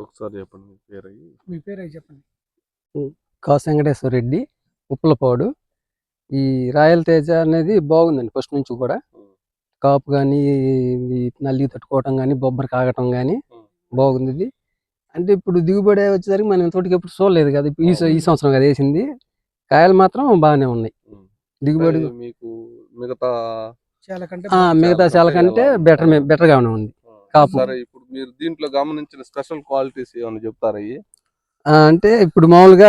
ఇప్పుడు ఒకసారి చెప్పండి మీ పేరు చెప్పండి. కాసు వెంకటేశ్వర రెడ్డి, ఉప్పలపాడు. ఈ రాయల్ తేజ అనేది బాగుందండి ఫస్ట్ నుంచి కూడా. కాపు కానీ, ఈ నల్లి తట్టుకోవటం కానీ, బొబ్బరి కాగటం కానీ బాగుంది ఇది. అంటే ఇప్పుడు దిగుబడి వచ్చేసరికి మనం ఇంతటికి ఎప్పుడు చూడలేదు కదా, ఈ సంవత్సరం కదా వేసింది. కాయలు మాత్రం బాగానే ఉన్నాయి. దిగుబడి మీకు మిగతా చాలా కంటే బెటర్గానే ఉంది కాపు. సరే, ఇప్పుడు మీరు దీంట్లో గమనించిన స్పెషల్ క్వాలిటీస్ ఏమైనా చెప్తారా? అంటే ఇప్పుడు మామూలుగా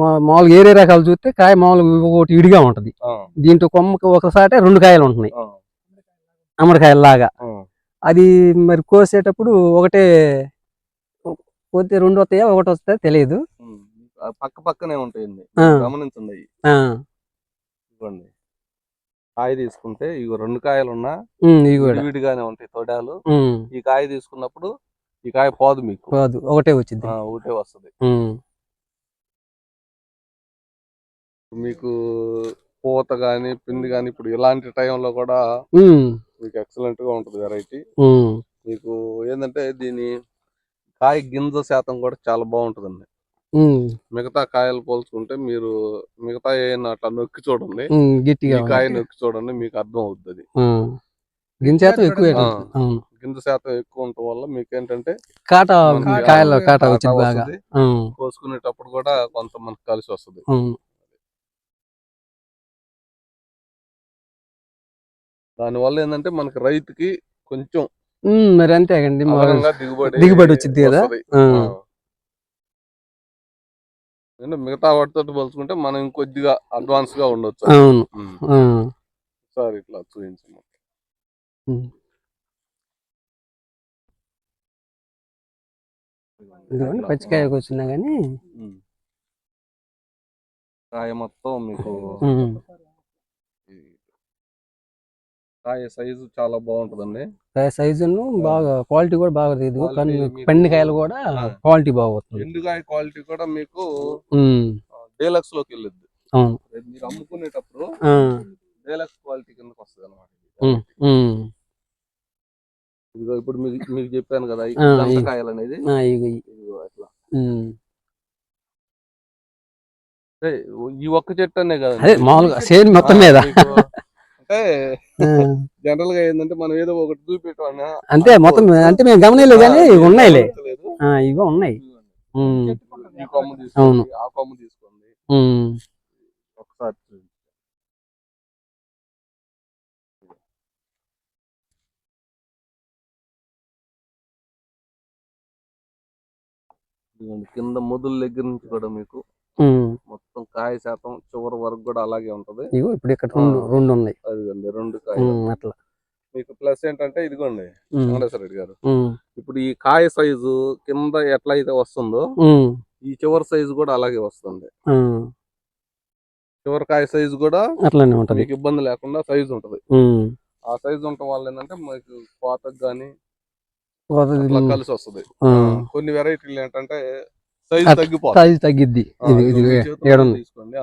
మామూలుగా ఏరే రకాలు చూస్తే కాయ మామూలుగా ఒకటి ఇడిగా ఉంటది. దీంట్లో కొమ్మకి ఒకసారి 2 కాయలు ఉంటున్నాయి అమ్మడికాయలాగా. అది మరి కోసేటప్పుడు ఒకటే పోతే 2 వస్తాయా ఒకటి వస్తా తెలియదు. పక్క పక్కనే ఉంటాయండి, గమనించండి. ఇవ్వండి, కాయ తీసుకుంటే ఇవి 2 కాయలు ఉన్నా విడిగానే ఉంటాయి తోడాలు. ఈ కాయ తీసుకున్నప్పుడు ఈ కాయ పోదు, మీకు పోదు, ఒకటే వచ్చింది, ఒకటే వస్తుంది. మీకు పూత గాని పిండి గాని ఇప్పుడు ఇలాంటి టైంలో కూడా మీకు ఎక్సలెంట్ గా ఉంటుంది వెరైటీ. మీకు ఏంటంటే దీని కాయ గింజ శాతం కూడా చాలా బాగుంటుందండి. మిగతా కాయలు పోల్చుకుంటే మీరు మిగతా ఏమైనా అట్లా నొక్కి చూడండి, ఈ కాయ నొక్కి చూడండి, మీకు అర్థం అవుతుంది. గింజ శాతం ఎక్కువ ఉండటం వల్ల మీకు ఏంటంటే కాటా కోసుకునేటప్పుడు కూడా కొంత మనకు కలిసి వస్తుంది. దానివల్ల ఏంటంటే మనకి రైతుకి కొంచెం మరి అంతేకండి, దిగుబడి వచ్చింది కదా. మిగతా వాటితో పోల్చుకుంటే మనం ఇంకొద్దిగా అడ్వాన్స్ గా ఉండొచ్చు. సార్ ఇట్లా చూపించండి. పచ్చికాయకు వచ్చినా కానీ కాయ మొత్తం మీకు కాయ సైజు చాలా బాగుంటుందండి. కాయ సైజు బాగా క్వాలిటీ కూడా బాగా తెలియదు, కానీ పండి కాయలు కూడా క్వాలిటీ బాగుంటుంది. ఎండుకాయ క్వాలిటీ కూడా మీకు డీలక్స్ లోకి వెళ్ళిద్ది. మీరు అమ్ముకునేటప్పుడు డీలక్స్ క్వాలిటీ కిందకి వస్తుంది అనమాట. ఇదిగో ఇప్పుడు మీకు చెప్పాను కదా, కాయలు అనేది అట్లా. ఈ ఒక్క చెట్టు అనే కదా మామూలుగా సేమ్ మొత్తం మీద. అంటే జనరల్ గా ఏంటంటే మనం ఏదో ఒకటి చూపెట్టాం అంతే మొత్తం, అంటే మేము గమనించలేదు కానీ ఉన్నాయిలే, ఇగో ఉన్నాయి. ఈ కొమ్మ తీసుకోండి, ఆ కొమ్మ తీసుకోండి ఒకసారి. కింద మొదల దగ్గర నుంచి కూడా మీకు మొత్తం కాయ శాతం చివరి వరకు కూడా అలాగే ఉంటది. ఇప్పుడు ఇక్కడ 2 ఉన్నాయి, అదిగోండి 2 కాయలు అట్లా. మీకు ప్లస్ ఏంటంటే ఇదిగోండి వెంకటేశ్వర రెడ్డి గారు, ఇప్పుడు ఈ కాయ సైజు కింద ఎట్లయితే వస్తుందో ఈ చివరి సైజు కూడా అలాగే వస్తుంది. చివరి కాయ సైజు కూడా అట్లానే ఉంటది, మీకు ఇబ్బంది లేకుండా సైజు ఉంటది. ఆ సైజు ఉండటం వల్ల ఏంటంటే మీకు కోతకు గానీ కలిసి వస్తుంది. కొన్ని వెరైటీలు ఏంటంటే సైజు తగ్గిద్ది, తీసుకోండి,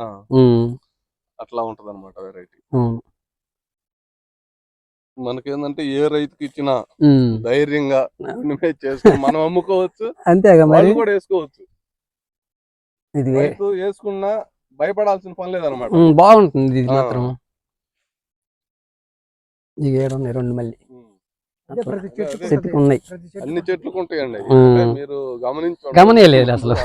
అట్లా ఉంటది అనమాట వెరైటీ. మనకేందంటే ఏ రైతుకి ఇచ్చినా ధైర్యంగా చేసుకుని మనం అమ్ముకోవచ్చు, అంతేగా మరి కూడా వేసుకోవచ్చు. రైతు వేసుకున్నా భయపడాల్సిన పని లేదనమాట. బాగుంటుంది ఇది మాత్రం. ఇవి 2 మళ్ళీ ఉన్నాయి, అన్ని చెట్లకు ఉంటాయండి, మీరు గమనించలేదు అసలు.